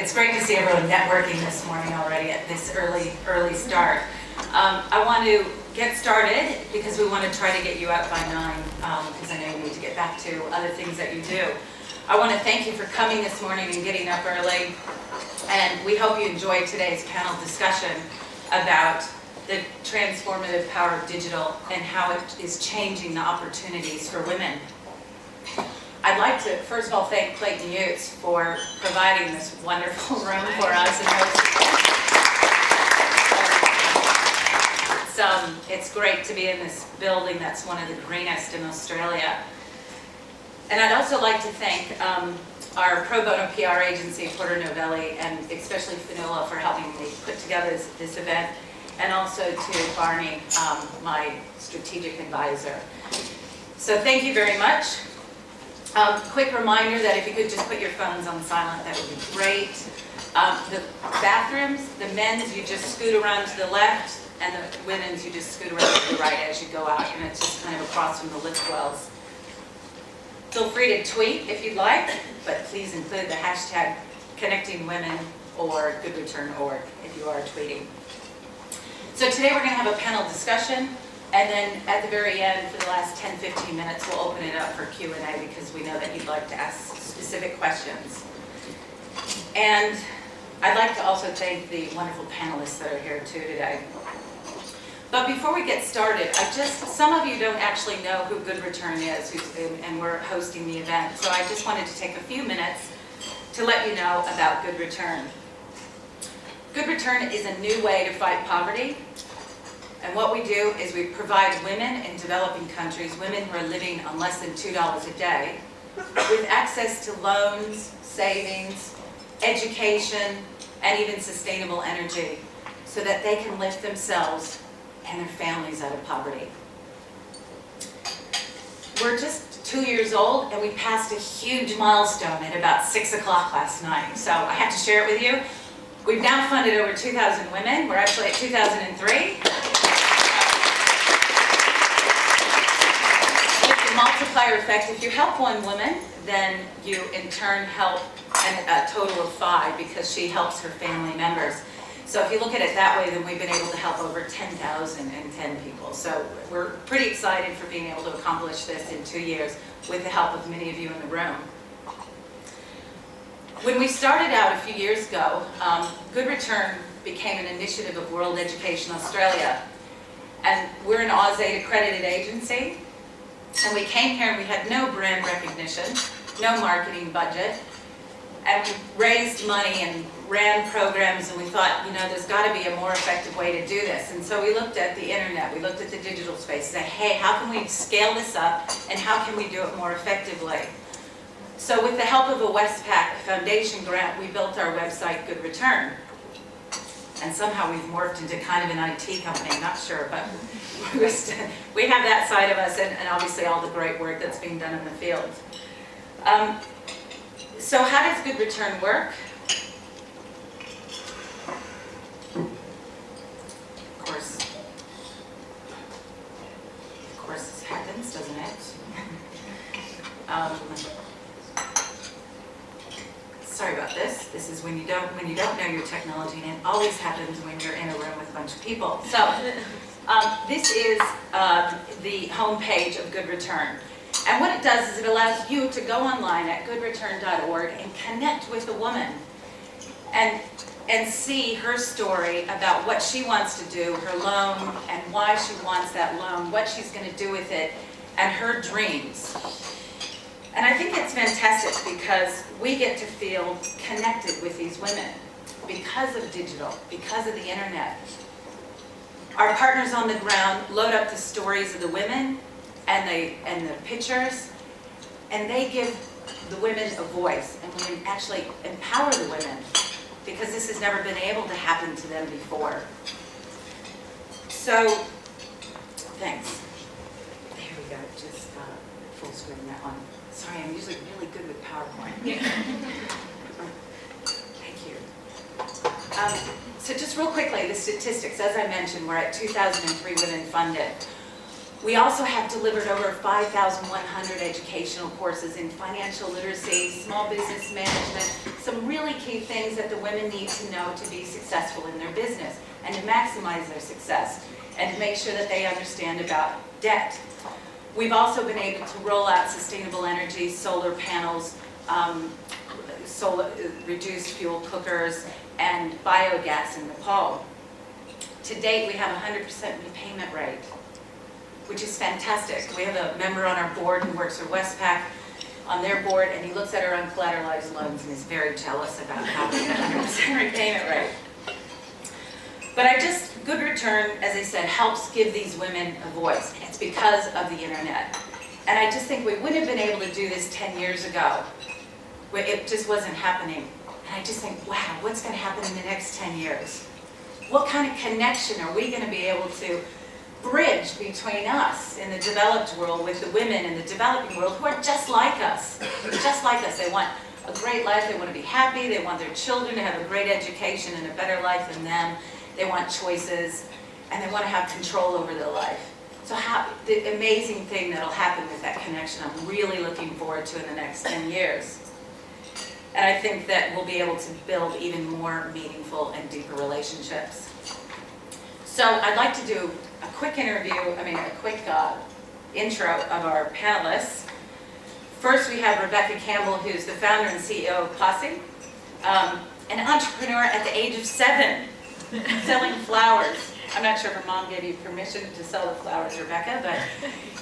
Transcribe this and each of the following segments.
It's great to see everyone networking this morning already at this early start. I want to get started because we want to try to get you out by 9 because I know you need to get back to other things that you do. I want to thank you for coming this morning and getting up early, and we hope you enjoyed today's panel discussion about the transformative power of digital and how it is changing the opportunities for women. I'd like to, first of all, thank Clayton Utes for providing this wonderful room for us. It's great to be in this building that's one of the greenest in Australia. And I'd also like to thank our pro bono PR agency, Porter Novelli, and especially Fanula for helping me put together this event, and also to Barney, my strategic advisor. So thank you very much. Quick reminder that if you could just put your phones on silent, that would be great. The bathrooms, the men's, you just scoot around to the left, and the women's, you just scoot around to the right as you go out, and it's just kind of across from the lift wells. Feel free to tweet if you'd like, but please include the hashtag connectingwomen or goodreturn.org if you are tweeting. So today we're going to have a panel discussion, and then at the very end, for the last 10-15 minutes, we'll open it up for Q&A because we know that you'd like to ask specific questions. And I'd like to also thank the wonderful panelists that are here too today. But before we get started, some of you don't actually know who Good Return is, and we're hosting the event. So I just wanted to take a few minutes to let you know about Good Return. Good Return is a new way to fight poverty. And what we do is we provide women in developing countries, women who are living on less than $2 a day, with access to loans, savings, education, and even sustainable energy, so that they can lift themselves and their families out of poverty. We're just 2 years old, and we passed a huge milestone at about 6 o'clock last night. So I have to share it with you. We've now funded over 2,000 women. We're actually at 2,003. With the multiplier effect, if you help one woman, then you in turn help a total of 5 because she helps her family members. So if you look at it that way, then we've been able to help over 10,010 people. So we're pretty excited for being able to accomplish this in 2 years with the help of many of you in the room. When we started out a few years ago, Good Return became an initiative of World Education Australia. And we're an AusAid accredited agency. And we came here and we had no brand recognition, no marketing budget. And we raised money and ran programs, and we thought, there's got to be a more effective way to do this. And so we looked at the internet, we looked at the digital space, and said, hey, how can we scale this up, and how can we do it more effectively? So with the help of a Westpac Foundation grant, we built our website, Good Return. And somehow we've morphed into kind of an IT company, I'm not sure, but we have that side of us, and obviously all the great work that's being done in the field. So how does Good Return work? Of course this happens, doesn't it? Sorry about this. This is when you don't know your technology, and it always happens when you're in a room with a bunch of people. So this is the homepage of Good Return. And what it does is it allows you to go online at goodreturn.org and connect with a woman and see her story about what she wants to do, her loan, and why she wants that loan, what she's going to do with it, and her dreams. And I think it's fantastic because we get to feel connected with these women because of digital, because of the internet. Our partners on the ground load up the stories of the women and the pictures, and they give the women a voice, and we can actually empower the women because this has never been able to happen to them before. So, thanks. There we go, just full screen that one. Sorry, I'm usually really good with PowerPoint. Thank you. So just real quickly, the statistics. As I mentioned, we're at 2,003 women funded. We also have delivered over 5,100 educational courses in financial literacy, small business management, some really key things that the women need to know to be successful in their business and to maximize their success and to make sure that they understand about debt. We've also been able to roll out sustainable energy, solar panels, reduced fuel cookers, and biogas in Nepal. To date, we have a 100% repayment rate, which is fantastic. We have a member on our board who works for Westpac on their board, and he looks at our uncollateralized loans and is very jealous about having a 100% repayment rate. But good return, as I said, helps give these women a voice. And it's because of the internet. And I just think we wouldn't have been able to do this 10 years ago. It just wasn't happening. And I just think, wow, what's going to happen in the next 10 years? What kind of connection are we going to be able to bridge between us in the developed world with the women in the developing world who are just like us? Just like us. They want a great life. They want to be happy. They want their children to have a great education and a better life than them. They want choices, and they want to have control over their life. So the amazing thing that'll happen with that connection, I'm really looking forward to in the next 10 years. And I think that we'll be able to build even more meaningful and deeper relationships. So I'd like to do a quick intro of our panelists. First, we have Rebekah Campbell, who's the founder and CEO of Posse, an entrepreneur at the age of 7, selling flowers. I'm not sure if her mom gave you permission to sell the flowers, Rebekah, but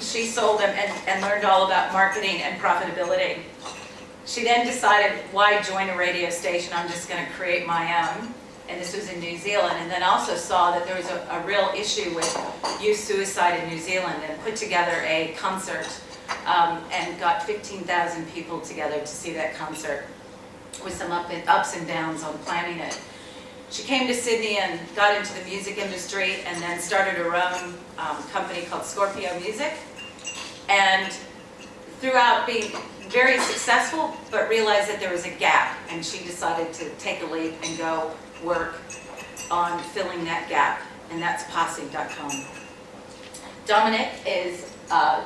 she sold them and learned all about marketing and profitability. She then decided, why join a radio station? I'm just going to create my own. And this was in New Zealand. And then also saw that there was a real issue with youth suicide in New Zealand, and put together a concert and got 15,000 people together to see that concert, with some ups and downs on planning it. She came to Sydney and got into the music industry, and then started her own company called Scorpio Music. And throughout being very successful, but realized that there was a gap, and she decided to take a leap and go work on filling that gap, and that's Posse.com. Dominique is a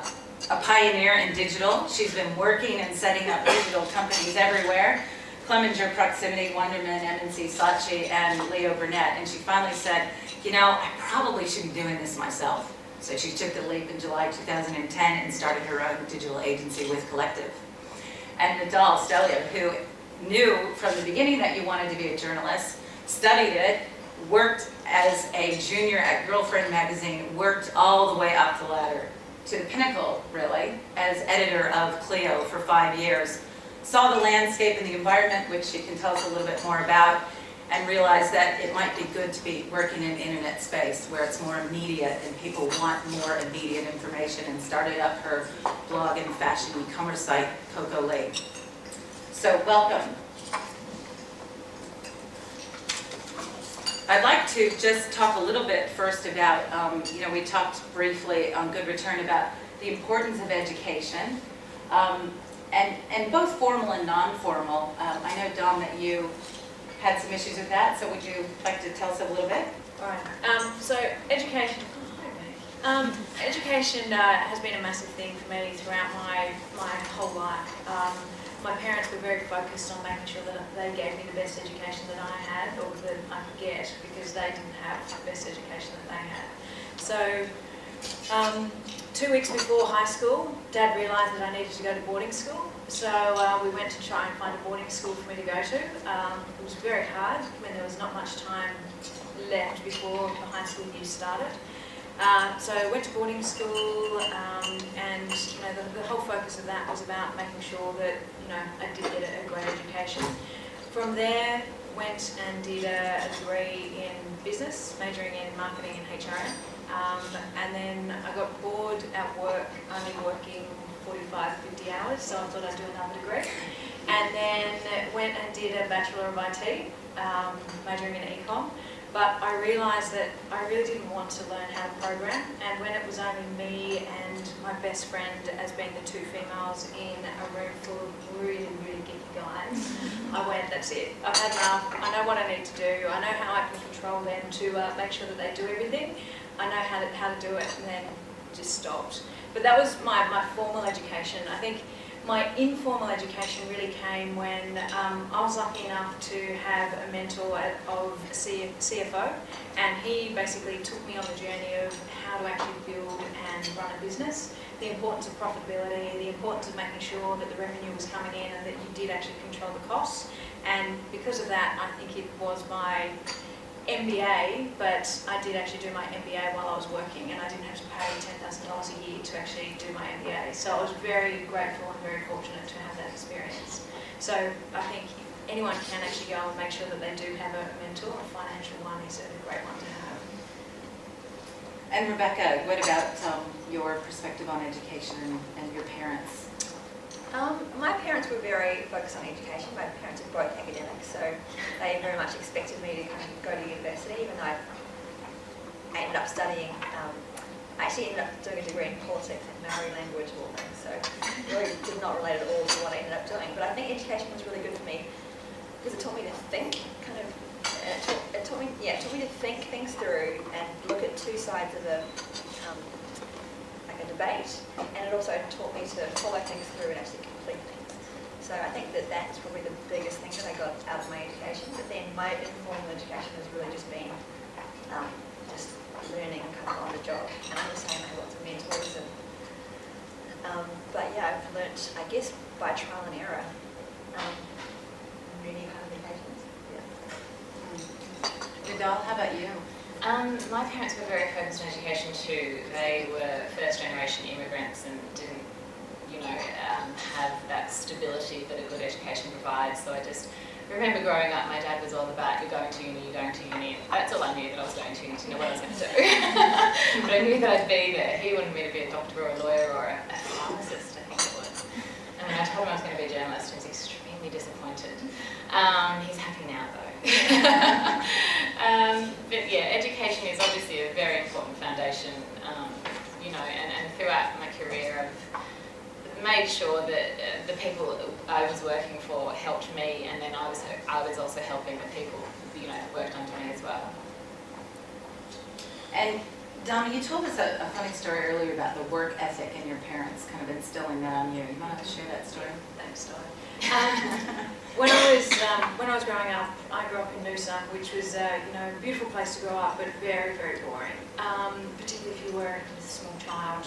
pioneer in digital. She's been working and setting up digital companies everywhere. Clemenger, Proximity, Wonderman, MNC, Saatchi, and Leo Burnett. And she finally said, you know, I probably should be doing this myself. So she took the leap in July 2010 and started her own digital agency with Collective. And Nedahl Stelio, who knew from the beginning that you wanted to be a journalist, studied it, worked as a junior at Girlfriend magazine, worked all the way up the ladder to the pinnacle, really, as editor of Clio for 5 years. Saw the landscape and the environment, which she can tell us a little bit more about, and realized that it might be good to be working in the internet space where it's more immediate and people want more immediate information, and started up her blog and fashion e-commerce site, Coco Lee. So welcome. I'd like to just talk a little bit first about, we talked briefly on Good Return about the importance of education. And both formal and non-formal. I know, Dom, that you had some issues with that, so would you like to tell us a little bit? All right. So education. Education has been a massive thing for me throughout my whole life. My parents were very focused on making sure that they gave me the best education that I had, or that I could get, because they didn't have the best education that they had. So 2 weeks before high school, Dad realised that I needed to go to boarding school. So we went to try and find a boarding school for me to go to. It was very hard when there was not much time left before the high school year started. So I went to boarding school, and the whole focus of that was about making sure that I did get a great education. From there, went and did a degree in business, majoring in marketing and HRM. And then I got bored at work, only working 45, 50 hours, so I thought I'd do another degree. And then went and did a Bachelor of IT, majoring in ecom. But I realised that I really didn't want to learn how to program, and when it was only me and my best friend as being the 2 females in a room full of really, really geeky guys, I went, that's it. I've had enough. I know what I need to do. I know how I can control them to make sure that they do everything. I know how to do it, and then just stopped. But that was my formal education. I think my informal education really came when I was lucky enough to have a mentor of a CFO, and he basically took me on the journey of how to actually build and run a business, the importance of profitability, the importance of making sure that the revenue was coming in and that you did actually control the costs. And because of that, I think it was my MBA, but I did actually do my MBA while I was working, and I didn't have to pay $10,000 a year to actually do my MBA. So I was very grateful and very fortunate to have that experience. So I think anyone can actually go and make sure that they do have a mentor. A financial one is a great one to have. And Rebekah, what about your perspective on education and your parents? My parents were very focused on education. My parents are both academics, so they very much expected me to kind of go to university, even though I ended up studying, I actually ended up doing a degree in politics and Maori language and all things, so it really did not relate at all to what I ended up doing. But I think education was really good for me because it taught me to think, it taught me to think things through and look at two sides of a debate, and it also taught me to follow things through and actually complete things. So I think that that's probably the biggest thing that I got out of my education. But then my informal education has really just been just learning kind of on the job. And I'm the same, I have lots of mentors. But yeah, I've learnt, I guess, by trial and error, many kind of occasions. Yeah. Nedahl, how about you? My parents were very focused on education too. They were first generation immigrants and didn't, have that stability that a good education provides. So I just remember growing up, my dad was all about, you're going to uni, you're going to uni. That's all I knew, that I was going to uni, to know what I was going to do. But I knew that I'd be there. He wanted me to be a doctor or a lawyer or a pharmacist, I think it was. And I told him I was going to be a journalist, and he was extremely disappointed. He's happy now though. But yeah, education is obviously a very important foundation, and throughout my career I've made sure that the people I was working for helped me, and then I was also helping the people that worked under me as well. And Donna, you told us a funny story earlier about the work ethic and your parents kind of instilling that on you. You want to share that story? Thanks, Di. When I was growing up, I grew up in Noosa, which was a beautiful place to grow up, but very, very boring. Particularly if you were a small child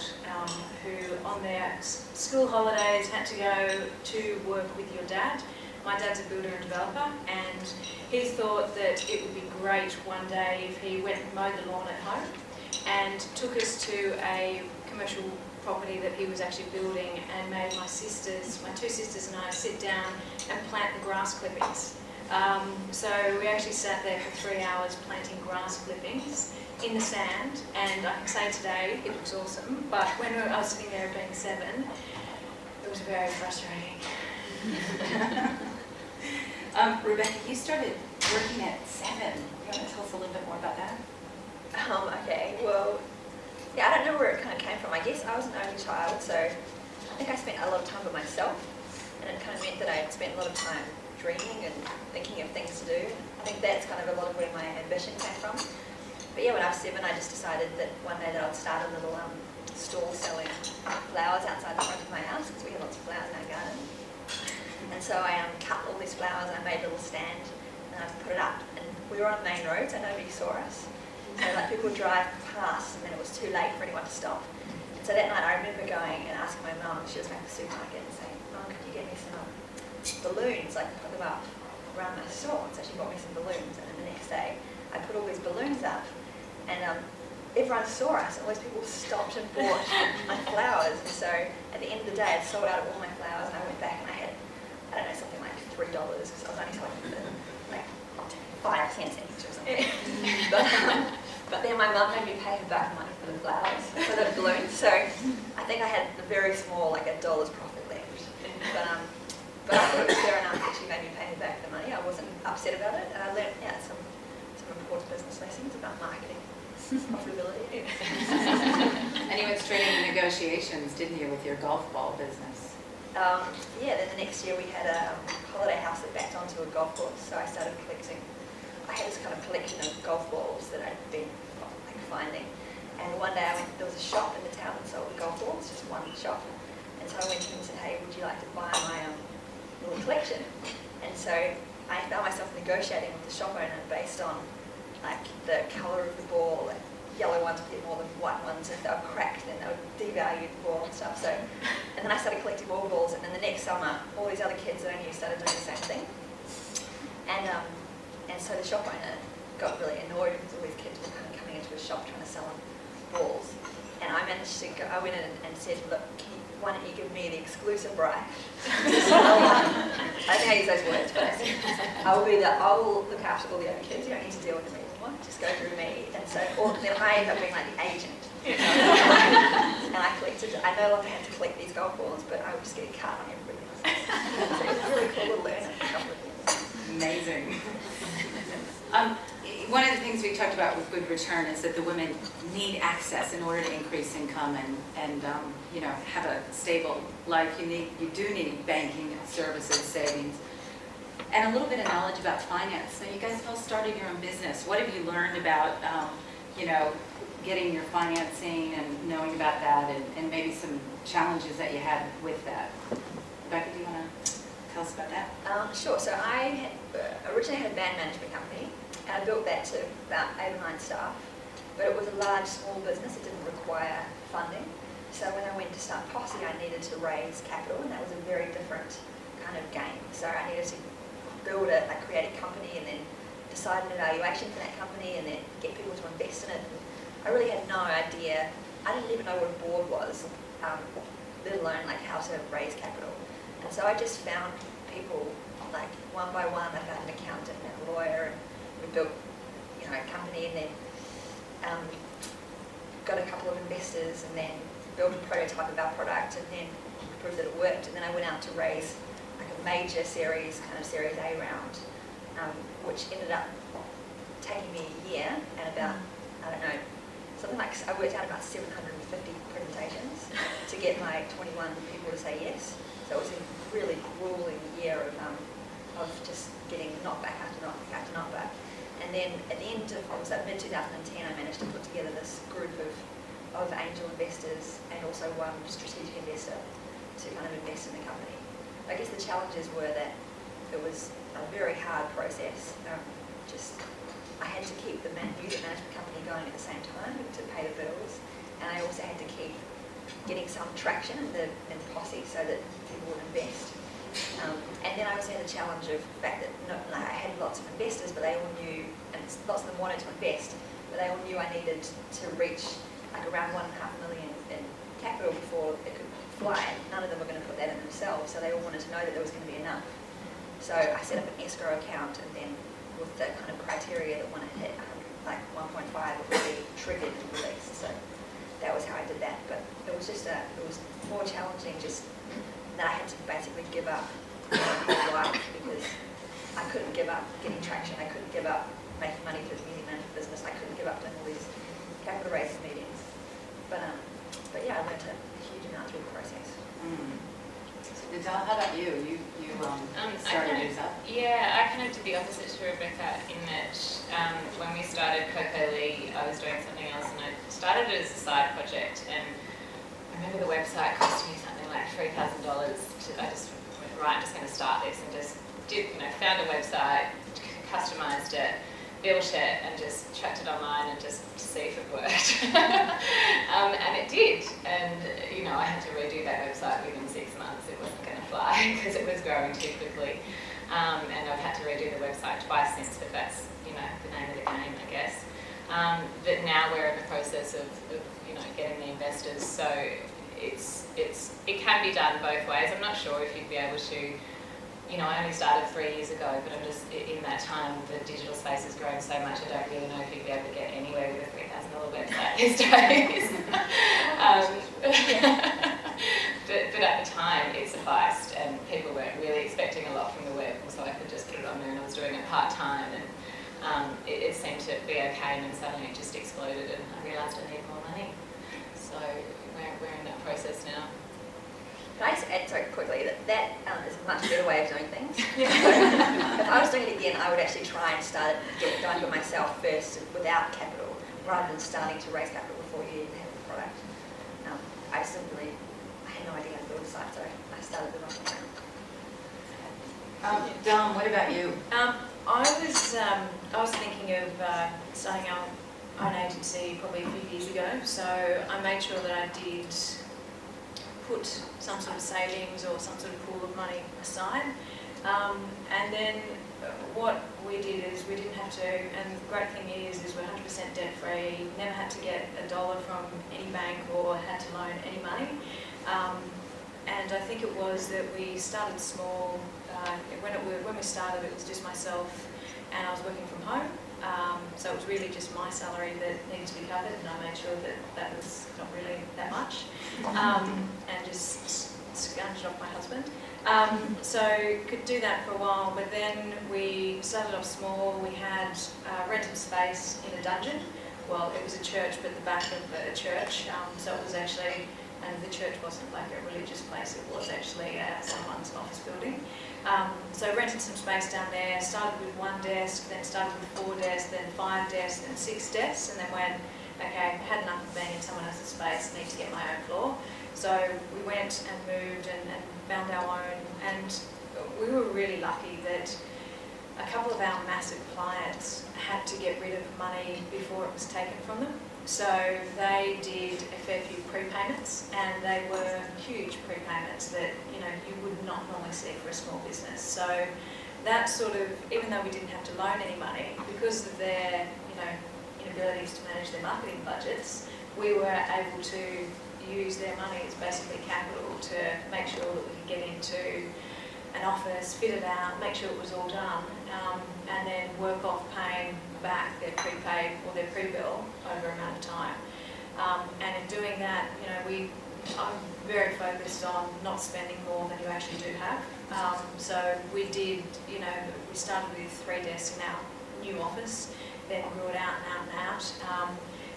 who, on their school holidays, had to go to work with your dad. My dad's a builder and developer, and he thought that it would be great one day if he went and mowed the lawn at home and took us to a commercial property that he was actually building and made my two sisters and I sit down and plant the grass clippings. So we actually sat there for 3 hours planting grass clippings in the sand, and I can say today it was awesome, but when I was sitting there being 7, it was very frustrating. Rebekah, you started working at 7. You want to tell us a little bit more about that? Okay, well, yeah, I don't know where it kind of came from. I guess I was an only child, so I think I spent a lot of time by myself, and it kind of meant that I spent a lot of time dreaming and thinking of things to do. I think that's kind of a lot of where my ambition came from. But yeah, when I was 7, I just decided that one day that I'd start a little stall selling flowers outside the front of my house, because we had lots of flowers in our garden. And so I cut all these flowers and I made a little stand and I put it up. And we were on main roads, so nobody saw us. So people would drive past and then it was too late for anyone to stop. And so that night I remember going and asking my mum, she was back at the supermarket, and saying, "Mum, could you get me some balloons? I can put them up around my store." So she bought me some balloons, and then the next day I put all these balloons up, and everyone saw us, and all these people stopped and bought my flowers. And so at the end of the day I'd sold out of all my flowers, and I went back and I had, I don't know, something like $3, because I was only selling for like 5 cents each or something. But then my mum made me pay her back money for the flowers, for the balloons. So I think I had a very small, like $1 profit left. But I thought it was fair enough that she made me pay her back the money. I wasn't upset about it, and I learned some important business lessons about marketing, profitability. And you went straight into negotiations, didn't you, with your golf ball business? Yeah, then the next year we had a holiday house that backed onto a golf course, so I started collecting. I had this kind of collection of golf balls that I'd been finding, And one day there was a shop in the town that sold golf balls, just one shop. And so I went to him and said, hey, would you like to buy my little collection? And so I found myself negotiating with the shop owner based on like the colour of the ball. Like, yellow ones would get more than white ones. If they were cracked, then they would devalue the ball and stuff. So, and then I started collecting ball balls, and then the next summer, all these other kids that I knew started doing the same thing. And so the shop owner got really annoyed because all these kids were kind of coming into his shop trying to sell him balls. And I managed to go, I went in and said, look, why don't you give me the exclusive right to sell one? I think I use those words, but I said, I will look after all the other kids. You don't need to deal with me anymore. Just go through me. And so, or then I ended up being like the agent. And I no longer had to collect these golf balls, but I would just get a card on everybody else. So it was a really cool little learning for a couple of years. Amazing. One of the things we talked about with good return is that the women need access in order to increase income and have a stable life. You do need banking services, savings, and a little bit of knowledge about finance. So you guys all started your own business. What have you learned about getting your financing and knowing about that, and maybe some challenges that you had with that? Rebekah, do you want to tell us about that? Sure. So I originally had a band management company, and I built that to about 8 or 9 staff. But it was a large, small business. It didn't require funding. So when I went to start Posse, I needed to raise capital, and that was a very different kind of game. So I needed to build a create a company, and then decide an evaluation for that company, and then get people to invest in it. And I really had no idea. I didn't even know what a board was, let alone like how to raise capital. And so I just found people, like one by one. I found an accountant and a lawyer, and we built, a company, and then got a couple of investors, and then built a prototype of our product, and then proved that it worked. And then I went out to raise like a major series, kind of Series A round, which ended up taking me a year and about, something like, I worked out about 750 presentations to get my 21 people to say yes. So it was a really grueling year of just getting knockback after knockback after knockback. And then at the end of, mid-2010, I managed to put together this group of angel investors and also one strategic investor to kind of invest in the company. I guess the challenges were that it was a very hard process. I had to keep the music management company going at the same time to pay the bills, and I also had to keep getting some traction in the Posse so that people would invest. And then I also had the challenge of the fact that I had lots of investors, but they all knew, and lots of them wanted to invest, but they all knew I needed to reach like around $1.5 million in capital before it could fly. And none of them were going to put that in themselves, so they all wanted to know that there was going to be enough. So I set up an escrow account, and then with the kind of criteria that when it hit like 1.5, it would be triggered and released. So that was how I did that. But it was more challenging just that I had to basically give up my whole life, because I couldn't give up getting traction. I couldn't give up making money through the music management business. I couldn't give up doing all these capital raising meetings. But yeah, I learned a huge amount through the process. Nedahl, how about you? You started yourself? Yeah, I kind of did the opposite to Rebekah in that when we started Coco Lee, I was doing something else, and I started it as a side project. And I remember the website cost me something like $3,000. I just went, right, I'm just going to start this, and just found a website, customized it, built it, and just chucked it online and just to see if it worked. And it did. And I had to redo that website within 6 months. It wasn't going to fly because it was growing too quickly. And I've had to redo the website twice since, but that's the name of the game, I guess. But now we're in the process of getting the investors. So it can be done both ways. I'm not sure if you'd be able to. I only started 3 years ago, but I'm just, in that time, the digital space has grown so much, I don't really know if you'd be able to get anywhere with a $3,000 website these days. But at the time, it sufficed, and people weren't really expecting a lot from the web, and so I could just put it on there, and I was doing it part-time, and it seemed to be okay, and then suddenly it just exploded, and I realised I need more money. So we're in that process now. Can I just add so quickly that is a much better way of doing things. If I was doing it again, I would actually try and start getting going for myself first without capital, rather than starting to raise capital before you even have the product. I just didn't really, I had no idea how to build a site, so I started the wrong way. Dom, what about you? I was thinking of starting our own agency probably a few years ago, so I made sure that I did put some sort of savings or some sort of pool of money aside. And then what we did is we didn't have to, and the great thing is we're 100% debt free, never had to get $1 from any bank or had to loan any money. And I think it was that we started small. When we started, it was just myself and I was working from home. So it was really just my salary that needed to be covered, and I made sure that that was not really that much, and just scrounged off my husband. So could do that for a while, but then we started off small. We had rented space in a dungeon. Well, it was a church, but the back of a church. So it was actually, and the church wasn't like a religious place, it was actually someone's office building. So rented some space down there, started with 1 desk, then started with 4 desks, then 5 desks, then 6 desks, and then went, okay, had enough of being in someone else's space, need to get my own floor. So we went and moved and found our own, and we were really lucky that a couple of our massive clients had to get rid of money before it was taken from them. So they did a fair few prepayments, and they were huge prepayments that you would not normally see for a small business. So that sort of, even though we didn't have to loan any money, because of their inabilities to manage their marketing budgets, we were able to use their money as basically capital to make sure that we could get into an office, fit it out, make sure it was all done, and then work off paying back their prepaid or their pre-bill over an amount of time. And in doing that, I'm very focused on not spending more than you actually do have. So we did, we started with 3 desks in our new office, then grew it out and out and out.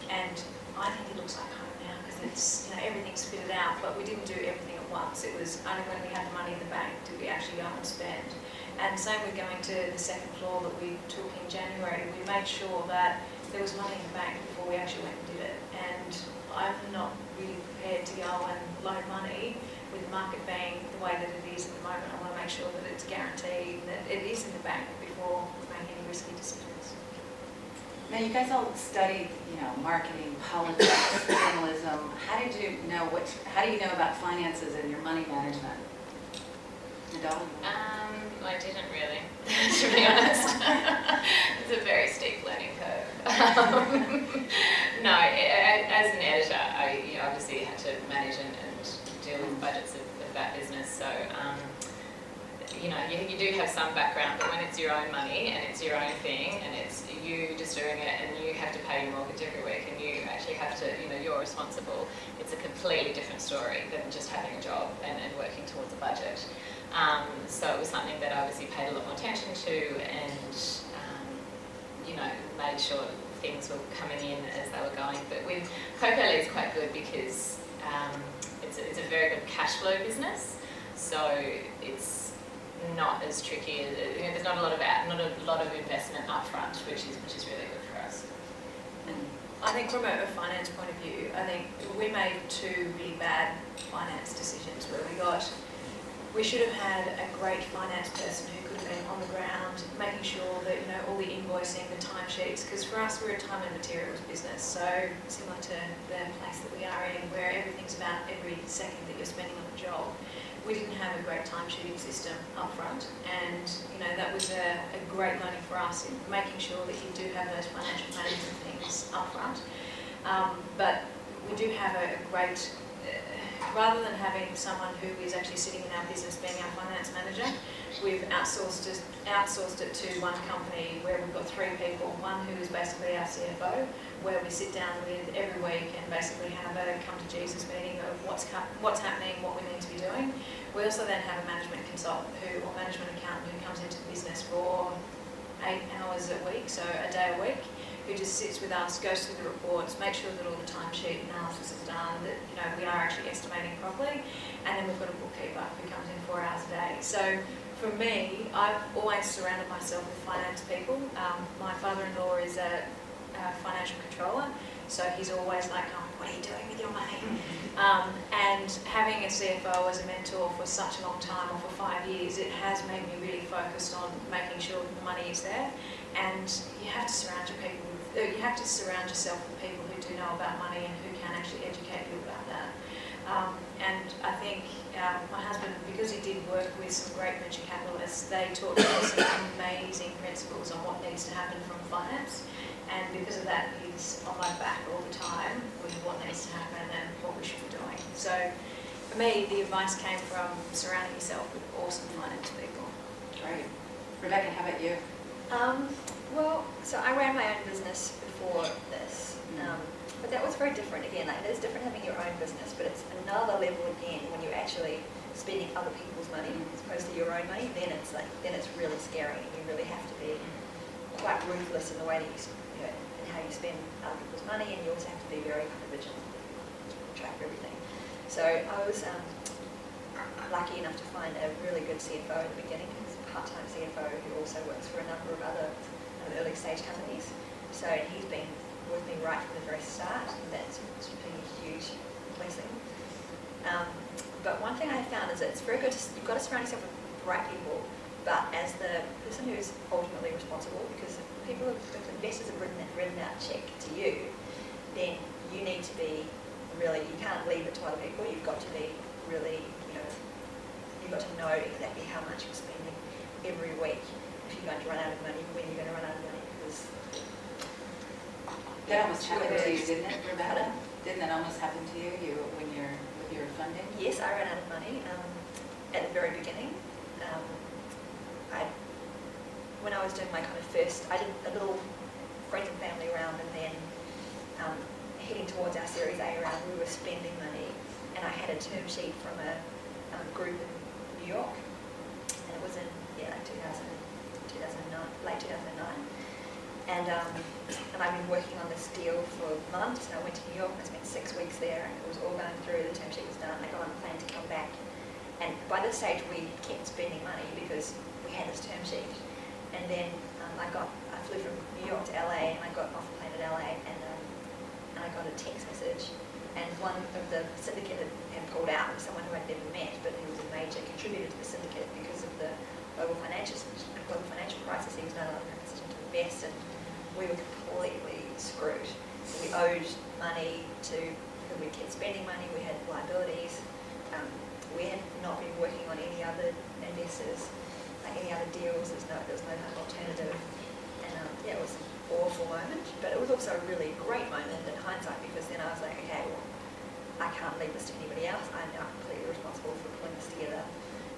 And I think it looks like home now because it's, everything's fitted out, but we didn't do everything at once. It was only when we had the money in the bank did we actually go and spend. And same with going to the second floor that we took in January. We made sure that there was money in the bank before we actually went and did it. And I'm not really prepared to go and loan money with the market being the way that it is at the moment. I want to make sure that it's guaranteed, that it is in the bank before we make any risky decisions. Now, you guys all studied, marketing, politics, journalism. How do you know about finances and your money management? Nedahl? I didn't really, to be honest. It's a very steep learning curve. No, as an editor, I obviously had to manage and deal with budgets of that business. So, you do have some background, but when it's your own money and it's your own thing and it's you just doing it and you have to pay your mortgage every week and you actually have to, you're responsible, it's a completely different story than just having a job and working towards a budget. So it was something that I obviously paid a lot more attention to and, made sure things were coming in as they were going. But with Coco it's quite good because it's a very good cash flow business. So it's not as tricky. There's not a lot of investment upfront, which is really good for us. I think from a finance point of view, I think we made 2 really bad finance decisions where we should have had a great finance person who could have been on the ground, making sure that all the invoicing, the timesheets, because for us we're a time and materials business, so similar to the place that we are in, where everything's about every second that you're spending on a job. We didn't have a great timesheeting system up front, and that was a great learning for us in making sure that you do have those financial management things up front. But we do have a great, rather than having someone who is actually sitting in our business being our finance manager, we've outsourced it to one company where we've got 3 people, one who is basically our CFO, where we sit down with every week and basically have a come to Jesus meeting of what's happening, what we need to be doing. We also then have a management consultant or management accountant who comes into the business for 8 hours a week, so a day a week, who just sits with us, goes through the reports, makes sure that all the timesheet analysis is done, that we are actually estimating properly, and then we've got a bookkeeper who comes in 4 hours a day. So for me, I've always surrounded myself with finance people. My father-in-law is a financial controller, so he's always like, oh, what are you doing with your money? And having a CFO as a mentor for such a long time, or for 5 years, it has made me really focused on making sure that the money is there. And you have to surround yourself with people who do know about money and who can actually educate you about that. And I think my husband, because he did work with some great venture capitalists, they taught me some amazing principles on what needs to happen from finance. And because of that, he's on my back all the time with what needs to happen and what we should be doing. So for me, the advice came from surrounding yourself with awesome finance people. Great. Rebekah, how about you? Well, so I ran my own business before this, but that was very different. Again, like, it is different having your own business, but it's another level again when you're actually spending other people's money as opposed to your own money. Then it's really scary, and you really have to be quite ruthless in the way that in how you spend other people's money, and you also have to be very kind of vigilant, track everything. So I was lucky enough to find a really good CFO at the beginning. He was a part-time CFO who also works for a number of other early stage companies. So he's been with me right from the very start, and that's been a huge blessing. But one thing I found is that it's very good you've got to surround yourself with the right people, but as the person who's ultimately responsible, because if investors have written out a check to you, then you need to be really, you can't leave it to other people. You've got to be really, you've got to know exactly how much you're spending every week. If you're going to run out of money, when you're going to run out of money, because that almost happened to you, didn't it, Rebekah? Didn't that almost happen to you with your funding? Yes, I ran out of money at the very beginning. When I was doing my kind of first, I did a little friends and family round, and then heading towards our Series A round, we were spending money, and I had a term sheet from a group in New York, and it was in like 2009, late 2009, and I've been working on this deal for months, and I went to New York and I spent 6 weeks there, and it was all going through, the term sheet was done, I got on a plane to come back, and by this stage we kept spending money because we had this term sheet. And then I flew from New York to LA, and I got off the plane at LA, and I got a text message, and one of the syndicate had pulled out. It was someone who I'd never met, but he was a major contributor to the syndicate because of the global financial crisis. He was no longer in a position to invest, and we were completely screwed. So we owed money because we kept spending money, we had liabilities, we had not been working on any other investors, any other deals, there was no alternative, and it was an awful moment, but it was also a really great moment in hindsight, because then I was like, okay, well, I can't leave this to anybody else, I'm now completely responsible for pulling this together,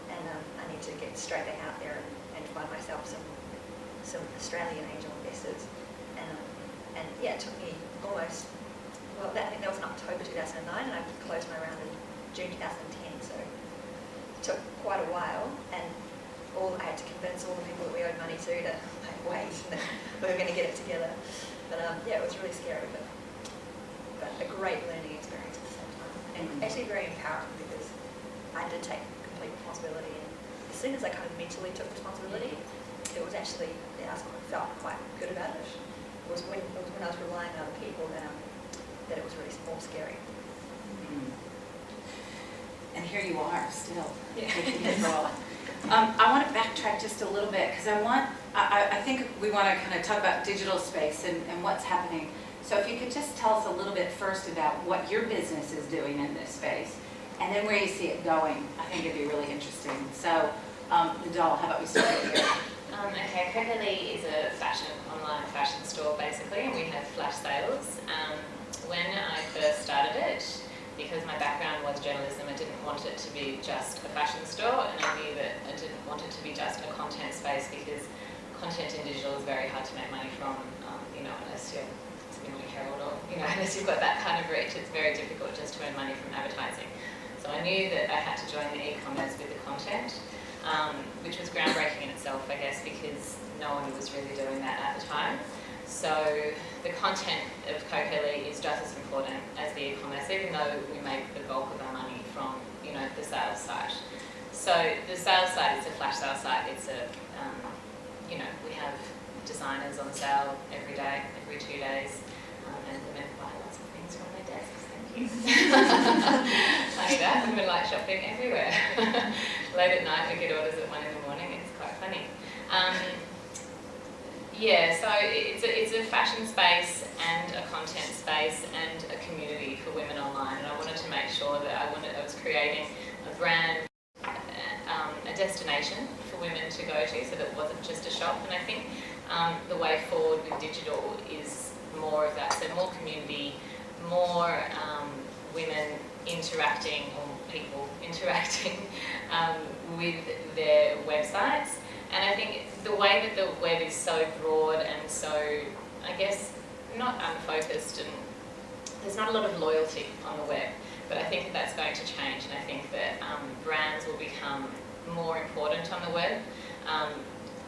and I need to get straight back out there and find myself some Australian angel investors, and yeah, it took me almost, I think that was in October 2009, and I closed my round in June 2010, so it took quite a while, and I had to convince all the people that we owed money to wait, and we were going to get it together. But it was really scary, but a great learning experience at the same time. And actually very empowering, because I did take complete responsibility. And as soon as I kind of mentally took responsibility, it was actually, I felt quite good about it. It was when I was relying on other people that it was really more scary. And here you are still. Yeah. I want to backtrack just a little bit, because I think we want to kind of talk about digital space and what's happening. So if you could just tell us a little bit first about what your business is doing in this space, and then where you see it going. I think it'd be really interesting. So, Nedahl, how about we start with you? Okay, Coca-Cola is a online fashion store basically, and we have flash sales. When I first started it, because my background was journalism, I didn't want it to be just a fashion store, and I knew that I didn't want it to be just a content space, because content in digital is very hard to make money from, unless you're Dominique Hind or, unless you've got that kind of reach, it's very difficult just to earn money from advertising. So I knew that I had to join the e-commerce with the content, which was groundbreaking in itself, I guess, because no one was really doing that at the time. So the content of Kokoli is just as important as the e-commerce, even though we make the bulk of our money from, you know, the sales site. So the sales site is a flash sale site. It's a, you know, we have designers on sale every day, every 2 days, and women buy lots of things from their desks. Thank you. Like that, women like shopping everywhere. Late at night, we get orders at 1 in the morning. It's quite funny. Yeah, so it's a fashion space and a content space and a community for women online, and I wanted to make sure that I was creating a brand, a destination for women to go to, so that it wasn't just a shop. And I think the way forward with digital is more of that, so more community, more women interacting, or people interacting with their websites. And I think the way that the web is so broad and so, I guess, not unfocused, and there's not a lot of loyalty on the web, but I think that that's going to change, and I think that brands will become more important on the web.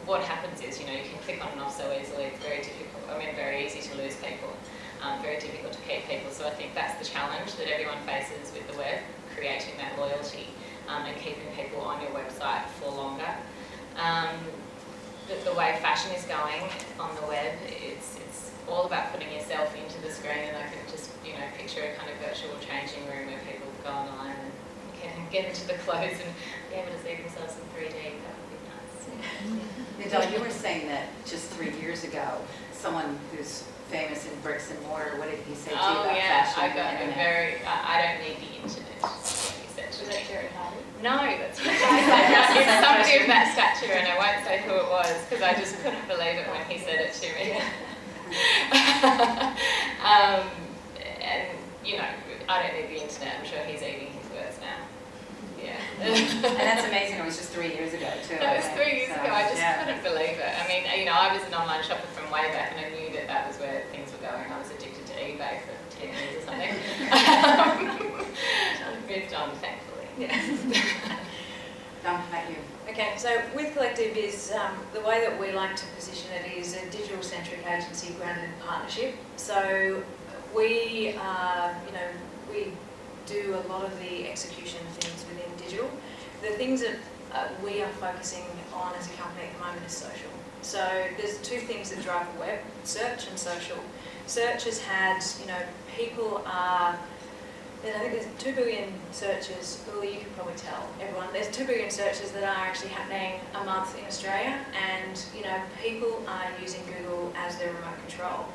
What happens is, you know, you can click on and off so easily. It's very difficult, I mean, very easy to lose people, very difficult to keep people. So I think that's the challenge that everyone faces with the web, creating that loyalty and keeping people on your website for longer. The way fashion is going on the web, it's all about putting yourself into the screen, and I can just, you know, picture a kind of virtual changing room where people go online and get into the clothes and be able to see themselves in 3D. That would be nice. Nedahl, you were saying that just 3 years ago, someone who's famous in bricks and mortar, what did he say to you about fashion? I got a very, I don't need the internet. Was that Jerry Hardy? No, that's what I said. It's somebody of that stature, and I won't say who it was because I just couldn't believe it when he said it to me. And, you know, I don't need the internet. I'm sure he's eating his words now. Yeah. And that's amazing. It was just 3 years ago, too. That was 3 years ago. I just couldn't believe it. I mean, you know, I was an online shopper from way back, and I knew that that was where things were going. I was addicted to eBay for 10 years or something. I've moved on, thankfully. Yeah. How about you? Okay, so with Collective is the way that we like to position it is a digital-centric agency grounded in partnership. So we, you know, we do a lot of the execution things within digital. The things that we are focusing on as a company at the moment is social. So there's two things that drive the web: search and social. Search has had, you know, people are. I think there's 2 billion searches, well, you can probably tell everyone, there's 2 billion searches that are actually happening a month in Australia, and, you know, people are using Google as their remote control.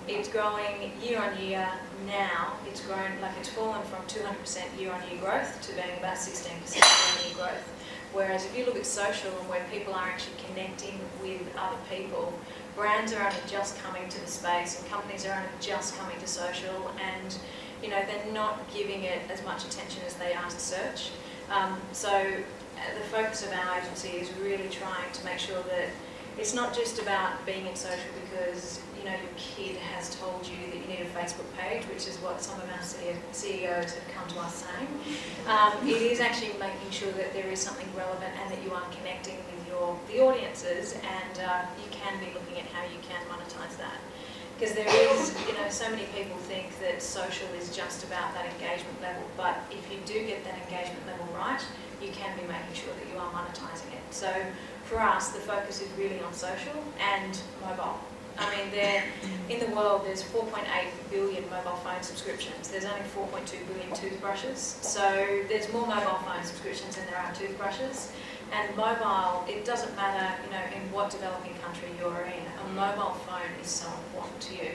It's growing year on year now. It's grown, like it's fallen from 200% year on year growth to being about 16% year on year growth. Whereas if you look at social and where people are actually connecting with other people, brands are only just coming to the space and companies are only just coming to social, and you know, they're not giving it as much attention as they are to search. So the focus of our agency is really trying to make sure that it's not just about being in social because, you know, your kid has told you that you need a Facebook page, which is what some of our CEOs have come to us saying. It is actually making sure that there is something relevant and that you are connecting with the audiences, and you can be looking at how you can monetize that. Because there is, you know, so many people think that social is just about that engagement level, but if you do get that engagement level right, you can be making sure that you are monetizing it. So for us, the focus is really on social and mobile. I mean, in the world, there's 4.8 billion mobile phone subscriptions. There's only 4.2 billion toothbrushes. So there's more mobile phone subscriptions than there are toothbrushes. And mobile, it doesn't matter, you know, in what developing country you're in, a mobile phone is so important to you.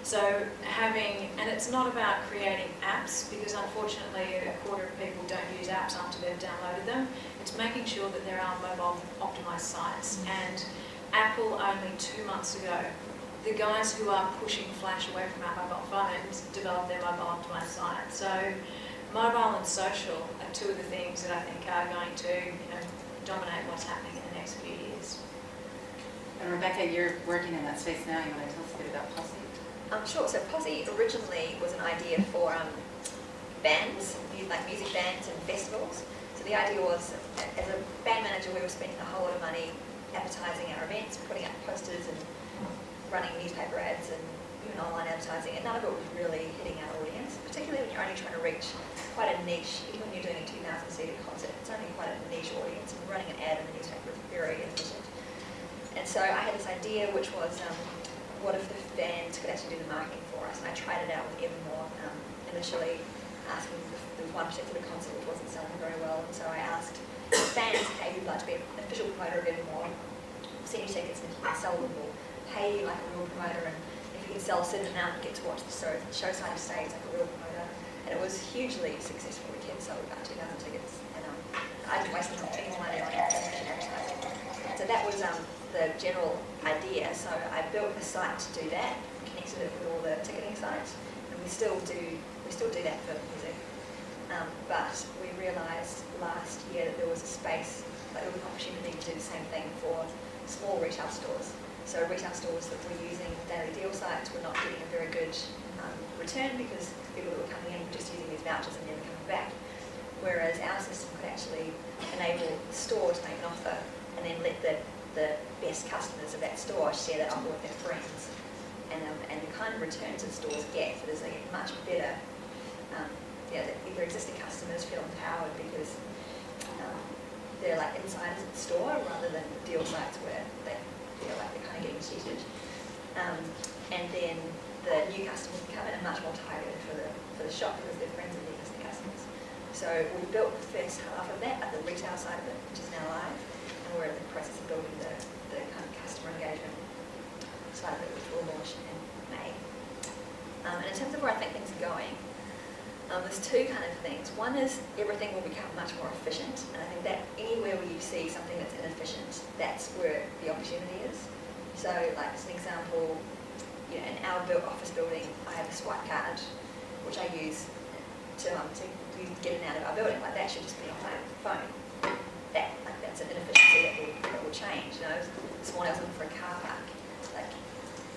So and it's not about creating apps, because unfortunately a quarter of people don't use apps after they've downloaded them. It's making sure that there are mobile optimized sites. And Apple only 2 months ago, the guys who are pushing Flash away from our mobile phones developed their mobile optimized site. So mobile and social are two of the things that I think are going to, you know, dominate what's happening in the next few years. And Rebekah, you're working in that space now. You want to tell us a bit about Posse? Sure. So Posse originally was an idea for bands, like music bands and festivals. So the idea was, as a band manager, we were spending a whole lot of money advertising our events, putting up posters and running newspaper ads and even online advertising, and none of it was really hitting our audience, particularly when you're only trying to reach quite a niche, even when you're doing a 2,000-seated concert, it's only quite a niche audience, and running an ad in the newspaper is very efficient. And so I had this idea, which was, what if the fans could actually do the marketing for us? And I tried it out with Evermore, initially asking, there was one particular concert which wasn't selling very well, and so I asked fans, hey, who'd like to be an official promoter of Evermore, send you tickets and you can sell them, or pay like a real promoter, and if you can sell a certain amount, you get to watch the show side of stage like a real promoter. And it was hugely successful. We kept sold about 2,000 tickets, and I didn't waste any more money on advertising. So that was the general idea. So I built a site to do that, connected it with all the ticketing sites, and we still do that for music. But we realised last year that there was a space, like there was an opportunity to do the same thing for small retail stores. So retail stores that were using daily deal sites were not getting a very good return because people that were coming in were just using these vouchers and never coming back. Whereas our system could actually enable the store to make an offer and then let the best customers of that store share that offer with their friends. And the kind of returns that stores get for this, they get much better. Either existing customers feel empowered because they're like insiders at the store rather than deal sites where they feel like they're kind of getting cheated. And then the new customers can come in and much more targeted for the shop because they're friends of the existing customers. So we built the first half of that at the retail side of it, which is now live, and we're in the process of building the kind of customer engagement side of it, which will launch in May. And in terms of where I think things are going, there's two kind of things. One is everything will become much more efficient, and I think that anywhere where you see something that's inefficient, that's where the opportunity is. So, like as an example, in our office building, I have a swipe card, which I use to get in and out of our building. Like that should just be on my phone. That's an inefficiency that will change. This morning I was looking for a car park. Like,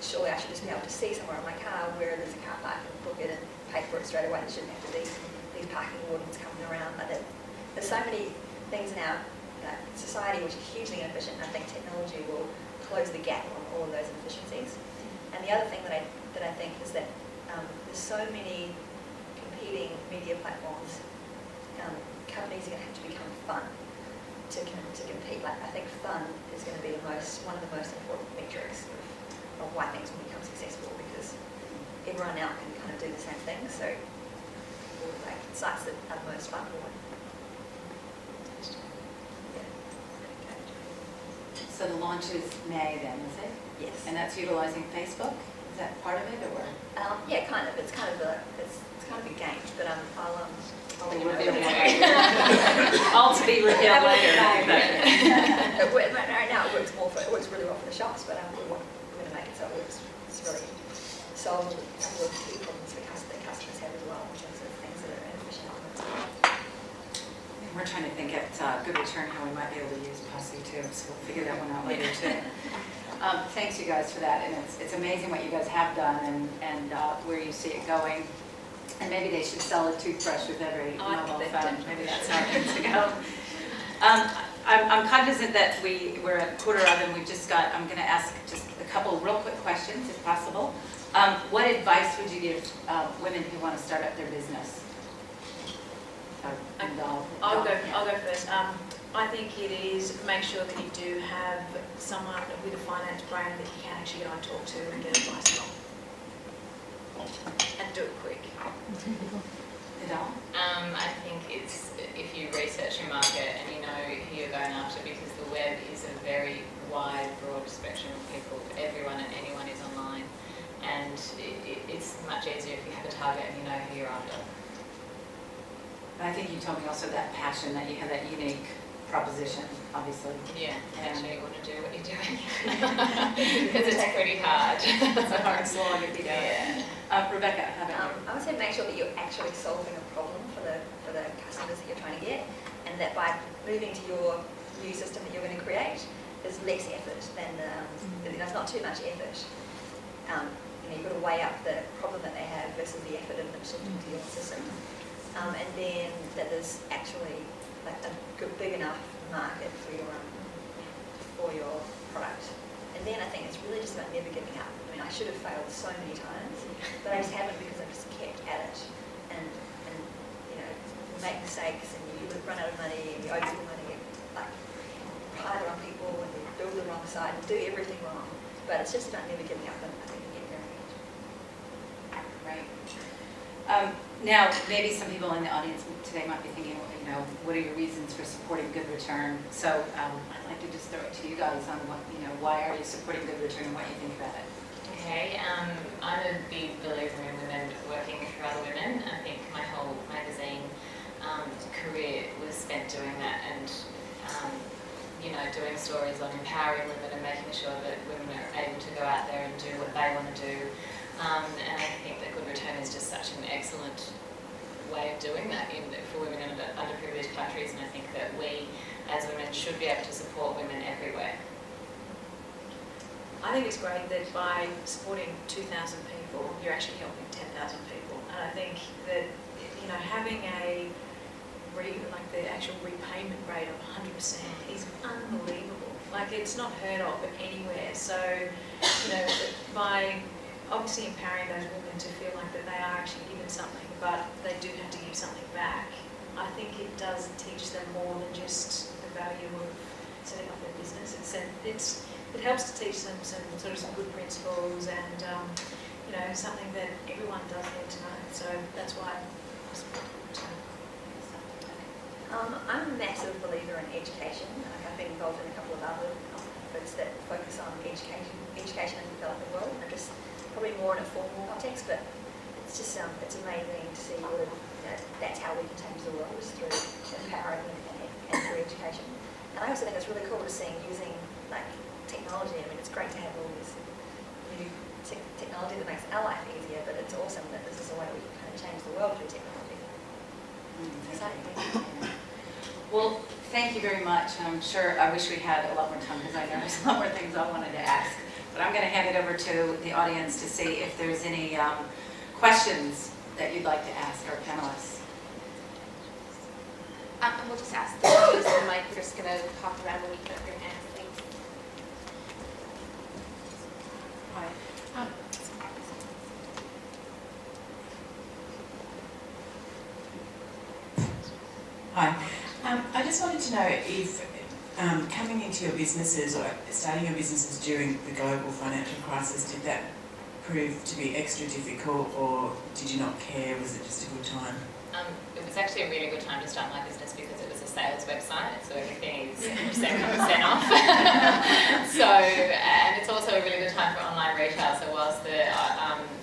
surely I should just be able to see somewhere in my car where there's a car park and book it and pay for it straight away. There shouldn't have to be these parking wardens coming around like that. There's so many things in our society which are hugely inefficient, and I think technology will close the gap on all of those inefficiencies. And the other thing that I think is that there's so many competing media platforms. Companies are going to have to become fun to compete. Like, I think fun is going to be one of the most important metrics of why things will become successful, because everyone now can kind of do the same thing. So, like sites that are most fun will win. So the launch is May then, is it? Yes. And that's utilizing Facebook? Is that part of it, or? Yeah, kind of. It's kind of a game, but I'll reveal later. All to be revealed later. Right now it works really well for the shops, but we're going to make it so it works. It's really solved a couple of key problems that customers have as well, in terms of things that are inefficient elements. We're trying to think at good return how we might be able to use Posse too, so we'll figure that one out later too. Thanks you guys for that, and it's amazing what you guys have done and where you see it going. And maybe they should sell a toothbrush with every mobile phone. Maybe that's how it needs to go. I'm cognizant that we're at quarter of, and I'm going to ask just a couple real quick questions, if possible. What advice would you give women who want to start up their business? I'll go first. I think it is make sure that you do have someone with a finance brain that you can actually go and talk to and get advice from. And do it quick. Nedahl? I think it's if you research your market and you know who you're going after, because the web is a very wide, broad spectrum of people. Everyone and anyone is online, and it's much easier if you have a target and you know who you're after. I think you told me also that passion, that you have that unique proposition, obviously. Yeah, actually you want to do what you're doing. Because it's pretty hard. It's a hard slog if you don't. Yeah. Rebekah, how about you? I would say make sure that you're actually solving a problem for the customers that you're trying to get, and that by moving to your new system that you're going to create, there's less effort than, it's not too much effort. You've got to weigh up the problem that they have versus the effort of them shifting to your system. And then that there's actually like a good, big enough market for your product. And then I think it's really just about never giving up. I mean, I should have failed so many times, but I just haven't because I just kept at it. And you know, you make mistakes and you run out of money and you owe people money and like hire the wrong people and you build the wrong site and do everything wrong. But it's just about never giving up and I think you get very good. Right. Now, maybe some people in the audience today might be thinking, well, you know, what are your reasons for supporting good return? So I'd like to just throw it to you guys on what, you know, why are you supporting good return and what you think about it? Okay, I'm a big believer in women working for other women. I think my whole magazine career was spent doing that and, you know, doing stories on empowering women and making sure that women are able to go out there and do what they want to do. And I think that good return is just such an excellent way of doing that for women in underprivileged countries, and I think that we as women should be able to support women everywhere. I think it's great that by supporting 2,000 people, you're actually helping 10,000 people. And I think that, you know, having like the actual repayment rate of 100% is unbelievable. Like, it's not heard of anywhere. So, you know, by obviously empowering those women to feel like that they are actually given something, but they do have to give something back, I think it does teach them more than just the value of setting up their business. It helps to teach them some good principles and, you know, something that everyone does need to know. So that's why I support it. I'm a massive believer in education. Like, I've been involved in a couple of other nonprofits that focus on education in the developing world, and just probably more in a formal context, but it's just it's amazing to see what that's how we can change the world, is through empowering and through education. And I also think it's really cool to see using like technology. I mean, it's great to have all this new technology that makes our life easier, but it's awesome that this is a way we can kind of change the world through technology. Well, thank you very much. I'm sure I wish we had a lot more time because I know there's a lot more things I wanted to ask. But I'm going to hand it over to the audience to see if there's any questions that you'd like to ask our panelists. We'll just ask the use the mic. We're just going to talk around when you put up your hands, please. Hi. I just wanted to know if coming into your businesses or starting your businesses during the global financial crisis, did that prove to be extra difficult, or did you not care? Was it just a good time? It was actually a really good time to start my business because it was a sales website, so everything is 70% off. So, and it's also a really good time for online retail. So whilst the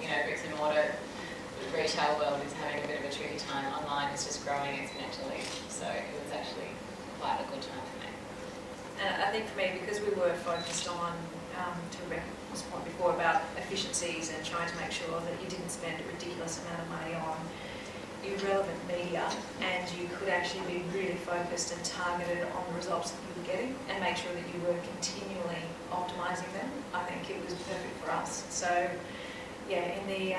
you know, bricks and mortar retail world is having a bit of a tricky time, online is just growing exponentially. So it was actually quite a good time for me. And I think for me, because we were focused on, to Rebekah's point before, about efficiencies and trying to make sure that you didn't spend a ridiculous amount of money on irrelevant media, and you could actually be really focused and targeted on the results that you were getting and make sure that you were continually optimising them, I think it was perfect for us. So yeah, in the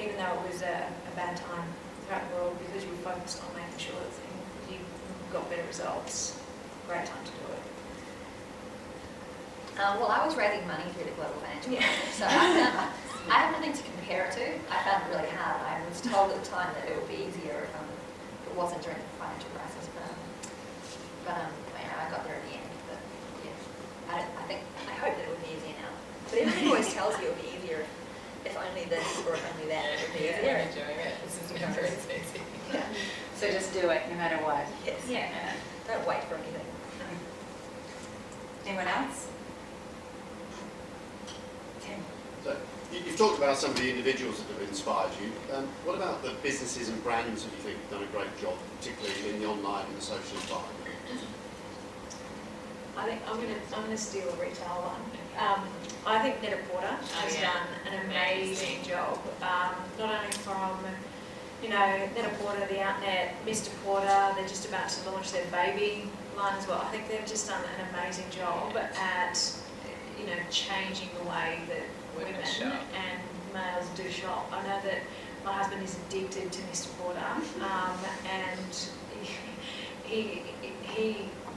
even though it was a bad time throughout the world, because you were focused on making sure that you got better results, great time to do it. Well, I was raising money through the global financial crisis, so I have nothing to compare it to. I found it really hard. I was told at the time that it would be easier if it wasn't during the financial crisis, but you know, I got there at the end. But yeah, I hope that it would be easier now. But everyone always tells you it would be easier if only this or if only that. It would be easier. I'm enjoying it. This is never easy. Yeah. So just do it no matter what. Yes. Yeah. Don't wait for anything. Anyone else? Tim. So you've talked about some of the individuals that have inspired you. What about the businesses and brands that you think have done a great job, particularly in the online and the social environment? I think I'm gonna steal a retail one. I think Nedahl has done an amazing job. Not only from, you know, Nedahl, the Outnet, Mr. Porter, they're just about to launch their baby line as well. I think they've just done an amazing job at, you know, changing the way that women and males do shop. I know that my husband is addicted to Mr. Porter, and he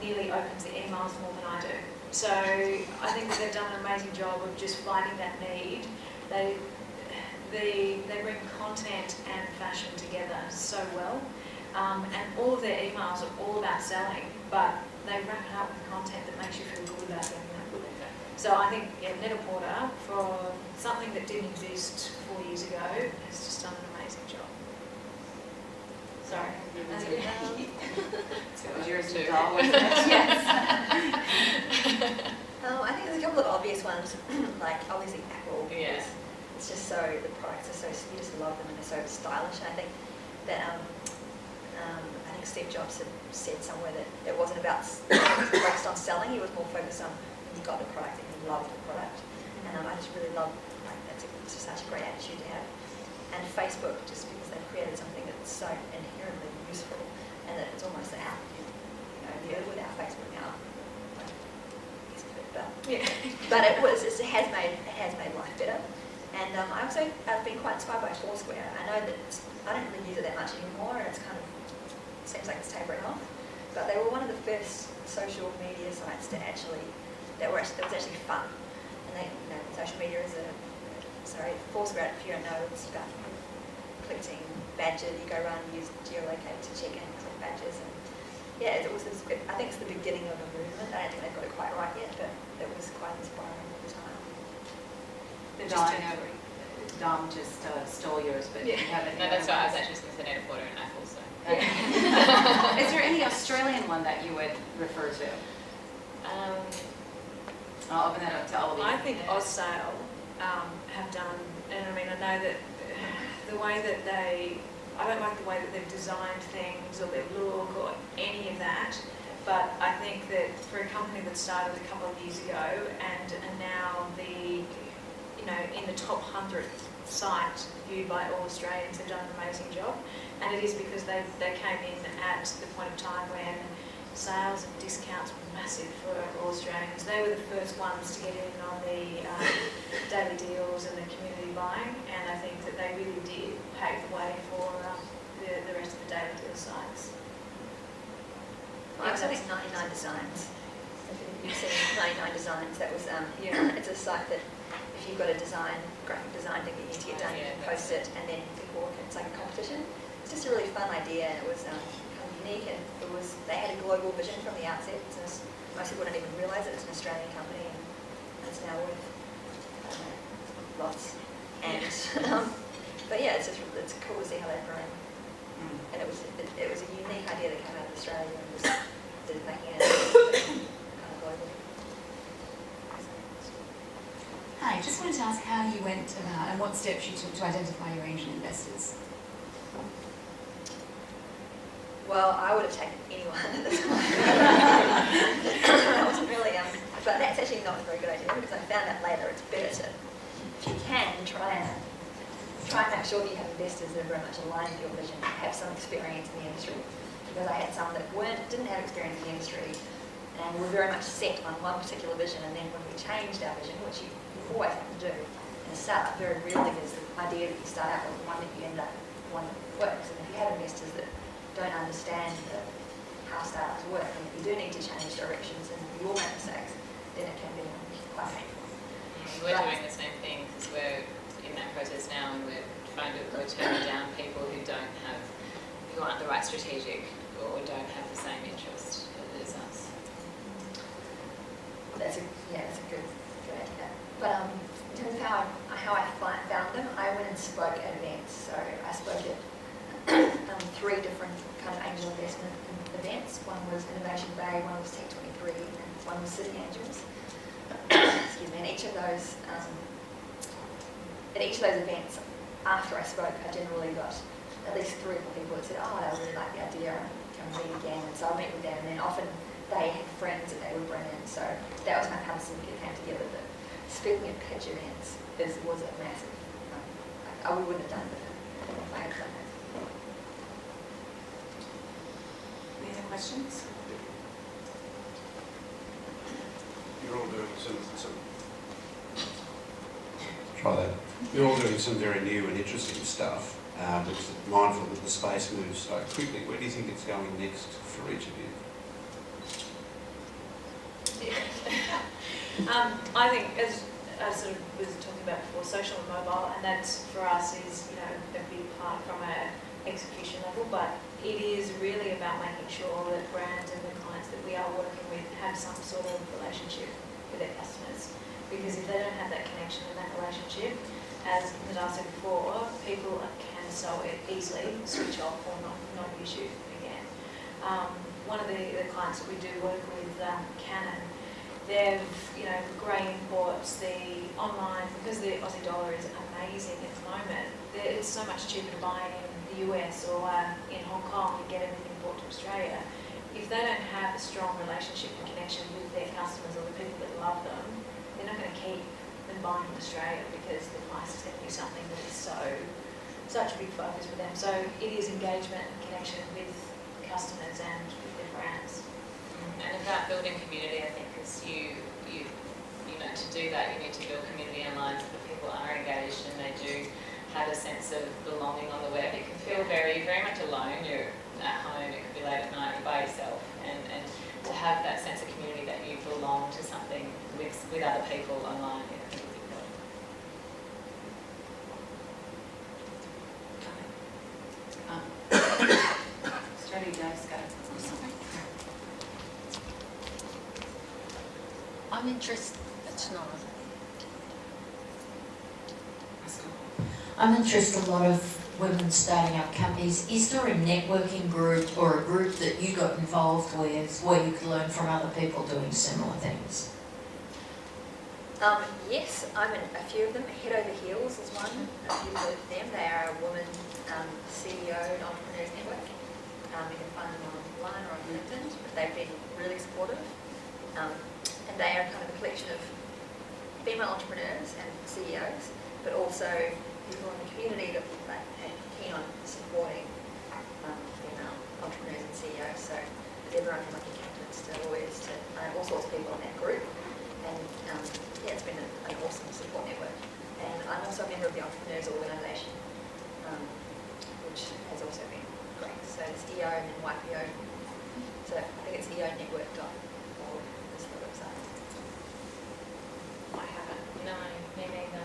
nearly opens the emails more than I do. So I think that they've done an amazing job of just finding that need. They bring content and fashion together so well, and all of their emails are all about selling, but they wrap it up with content that makes you feel good about it. So I think, Nedahl Porter, for something that didn't exist 4 years ago, has just done an amazing job. Sorry. So it was yours to Nedahl, wasn't it? Yes. I think there's a couple of obvious ones, like obviously Apple. Yeah. It's just so, the products are so, you just love them and they're so stylish. And I think that, I think Steve Jobs had said somewhere that it wasn't about focused on selling, he was more focused on when you got the product and you loved the product. And I just really love, like, it's just such a great attitude to have. And Facebook, just because they've created something that's so inherently useful and that it's almost out, live without Facebook now. Like, it's a bit, but it has made life better. And I've been quite inspired by Foursquare. I know that I don't really use it that much anymore, and it's kind of seems like it's tapering off. But they were one of the first social media sites that was actually fun. And social media is Foursquare, if you don't know, it's about collecting badges. You go around and use geolocator to check in collect badges. And I think it's the beginning of a movement. I don't think they've got it quite right yet, but it was quite inspiring at the time. Dom just stole yours, but you haven't. No, that's right. I was actually just going to say Nedahl Porter and Apple. So. Is there any Australian one that you would refer to? I'll open that up to all of you. I think Aussale have done, and I mean, I know that the way that I don't like the way that they've designed things or their look or any of that, but I think that for a company that started a couple of years ago and now in the top 100 site viewed by all Australians, have done an amazing job. And it is because they came in at the point of time when sales and discounts were massive for all Australians. They were the first ones to get in on the daily deals and the community buying, and I think that they really did pave the way for the rest of the daily deal sites. I also think 99 Designs. If you've seen 99 Designs, that was it's a site that if you've got a graphic design thing that you need to get done, you can post it, and then people, it's like a competition. It's just a really fun idea, and it was kind of unique, and they had a global vision from the outset. Most people don't even realise that it's an Australian company, and it's now worth, I don't know, lots. And but yeah, it's cool to see how they've grown. And it was a unique idea that came out of Australia and was making it kind of global. Hi, just wanted to ask how you went about and what steps you took to identify your angel investors. Well, I would have taken anyone at the time. I wasn't really, but that's actually not a very good idea because I found out later it's better to, if you can, try and make sure that you have investors that are very much aligned with your vision, have some experience in the industry. Because I had some that didn't have experience in the industry and were very much set on one particular vision, and then when we changed our vision, which you always have to do in a startup, very rarely is the idea that you start out with the one that you end up with one that works. And if you have investors that don't understand how startups work, and if you do need to change directions and you will make mistakes, then it can be quite painful. We're doing the same thing because we're in that process now, and we're turning down people who aren't the right strategic or don't have the same interest as us. That's a good idea. But in terms of how I found them, I went and spoke at events. So I spoke at 3 different kind of angel investment events. One was Innovation Bay, one was Tech23, and one was City Angels. Excuse me. And at each of those events, after I spoke, I generally got at least 3 or 4 people that said, "Oh, I really like the idea, and can meet again." And so I meet with them, and then often they had friends that they would bring in. So that was how the syndicate came together. But speaking of pitch events, was a massive. We wouldn't have done it if I had done that. Any other questions? You're all doing some Try that. You're all doing some very new and interesting stuff. Because mindful that the space moves so quickly. Where do you think it's going next for each of you? I think, as I sort of was talking about before, social and mobile, and that's for us is, a big part from a execution level, but it is really about making sure that brands and the clients that we are working with have some sort of relationship with their customers. Because if they don't have that connection and that relationship, as Nedahl said before, people can so easily switch off or not use you again. One of the clients that we do work with, Canon, they've, grey imports, the online, because the Aussie dollar is amazing at the moment, it's so much cheaper to buy in the US or in Hong Kong and get it and import to Australia. If they don't have a strong relationship and connection with their customers or the people that love them, they're not going to keep them buying in Australia because the price is going to be something that is such a big focus for them. So it is engagement and connection with customers and with their brands. And about building community, I think, because to do that, you need to build community online so that people are engaged and they do have a sense of belonging on the web. You can feel very, very much alone. You're at home, it could be late at night, you're by yourself. And to have that sense of community that you belong to something with other people online, I think is important. Starting guys, got it. I'm interested. It's not. I'm interested in a lot of women starting up companies. Is there a networking group or a group that you got involved with where you could learn from other people doing similar things? Yes, I'm in a few of them. Head Over Heels is one. If you've heard of them, they are a woman CEO and entrepreneurs network. You can find them online or on LinkedIn, but they've been really supportive. And they are kind of a collection of female entrepreneurs and CEOs, but also people in the community that are keen on supporting female entrepreneurs and CEOs. So everyone from accountants to lawyers to all sorts of people in that group. And it's been an awesome support network. And I'm also a member of the Entrepreneurs Organisation, which has also been great. So it's EO and then YPO. So I think it's eonetwork.org is the website. I haven't. No, me neither.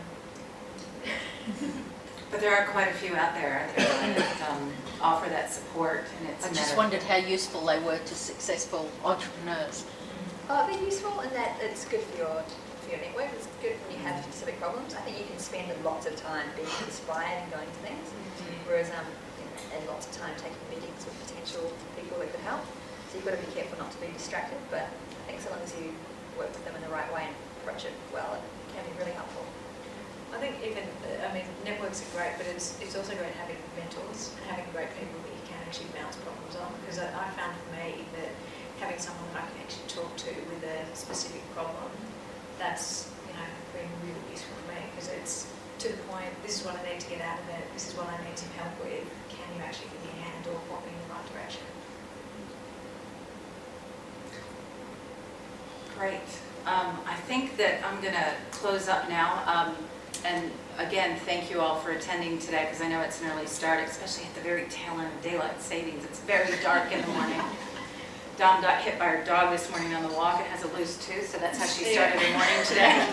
But there are quite a few out there that offer that support, and it's I just wondered how useful they were to successful entrepreneurs. They're useful in that it's good for your network. It's good when you have specific problems. I think you can spend lots of time being inspired and going to things, whereas and lots of time taking meetings with potential people that could help. So you've got to be careful not to be distracted, but I think so long as you work with them in the right way and approach it well, it can be really helpful. I think networks are great, but it's also great having mentors and having great people that you can actually bounce problems on. Because I found for me that having someone that I can actually talk to with a specific problem, that's been really useful for me, because it's to the point, this is what I need to get out of it, this is what I need some help with, can you actually give me a hand or point me in the right direction? Great. I think that I'm going to close up now. And again, thank you all for attending today, because I know it's an early start, especially at the very tail end of daylight savings. It's very dark in the morning. Dom got hit by her dog this morning on the walk and has a loose tooth, so that's how she started her morning today.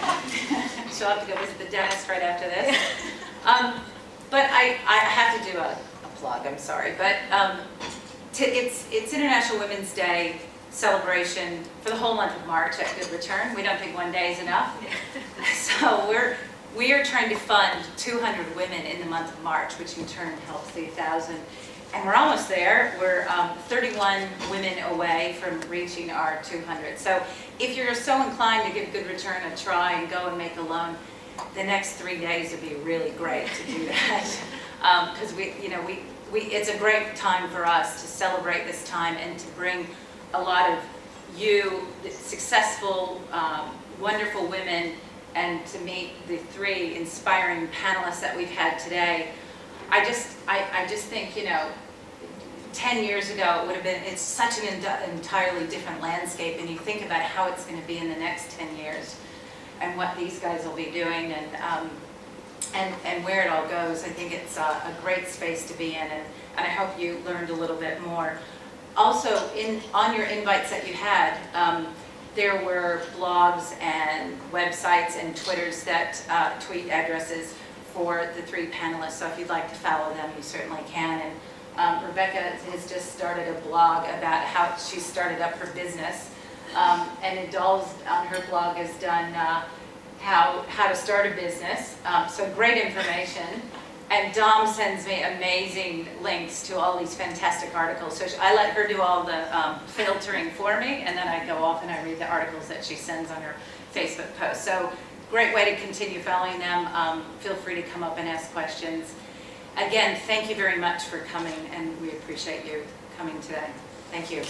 She'll have to go visit the dentist right after this. But I have to do a plug, I'm sorry. But it's International Women's Day celebration for the whole month of March at Good Return. We don't think one day is enough. So we are trying to fund 200 women in the month of March, which in turn helps the 1,000. And we're almost there. We're 31 women away from reaching our 200. So if you're so inclined to give Good Return a try and go and make a loan, the next 3 days would be really great to do that. Because it's a great time for us to celebrate this time and to bring a lot of you, successful, wonderful women, and to meet the 3 inspiring panelists that we've had today. I just think, 10 years ago it would have been, it's such an entirely different landscape, and you think about how it's going to be in the next 10 years and what these guys will be doing and where it all goes. I think it's a great space to be in, and I hope you learned a little bit more. Also, on your invites that you had, there were blogs and websites and Twitters that, tweet addresses for the 3 panelists. So if you'd like to follow them, you certainly can. And Rebekah has just started a blog about how she started up her business. And Nedahl's on her blog has done how to start a business. So great information. And Dom sends me amazing links to all these fantastic articles. So I let her do all the filtering for me, and then I go off and I read the articles that she sends on her Facebook post. So great way to continue following them. Feel free to come up and ask questions. Again, thank you very much for coming, and we appreciate you coming today. Thank you.